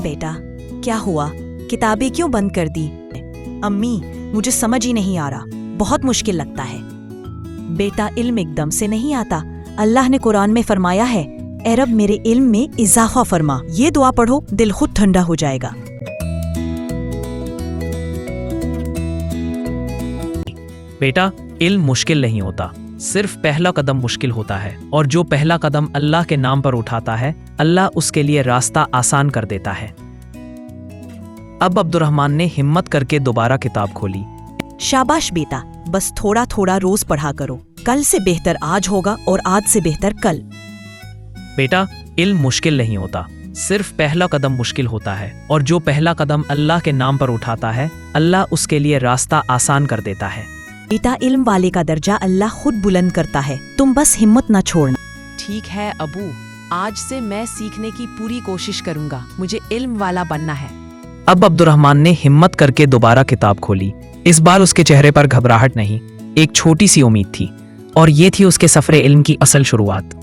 بیٹا کیا ہوا؟ کتابیں کیوں بند کر دی؟ امی مجھے سمجھ ہی نہیں آ رہا، بہت مشکل لگتا ہے۔ بیٹا علم ایک دم سے نہیں آتا، اللہ نے قرآن میں فرمایا ہے اے رب میرے علم میں اضافہ فرما، یہ دعا پڑھو دل خود ٹھنڈا ہو جائے گا۔ بیٹا علم مشکل نہیں ہوتا، صرف پہلا قدم مشکل ہوتا ہے، اور جو پہلا قدم اللہ کے نام پر اٹھاتا ہے اللہ اس کے لیے راستہ آسان کر دیتا ہے۔ اب عبد الرحمن نے ہمت کر کے دوبارہ کتاب کھولی۔ شاباش بیٹا، بس تھوڑا تھوڑا روز پڑھا کرو، کل سے بہتر آج ہوگا اور آج سے بہتر کل۔ بیٹا علم مشکل نہیں ہوتا، صرف پہلا قدم مشکل ہوتا ہے، اور جو پہلا قدم اللہ کے نام پر اٹھاتا ہے اللہ اس کے لیے راستہ آسان کر دیتا ہے۔ بیٹا علم والے کا درجہ اللہ خود بلند کرتا ہے، تم بس ہمت نہ چھوڑنا۔ ٹھیک ہے ابو، آج سے میں سیکھنے کی پوری کوشش کروں گا، مجھے علم والا بننا ہے۔ اب عبد الرحمن نے ہمت کر کے دوبارہ کتاب کھولی۔ اس بار اس کے چہرے پر گھبراہٹ نہیں، ایک چھوٹی سی امید تھی، اور یہ تھی اس کے سفر علم کی اصل شروعات۔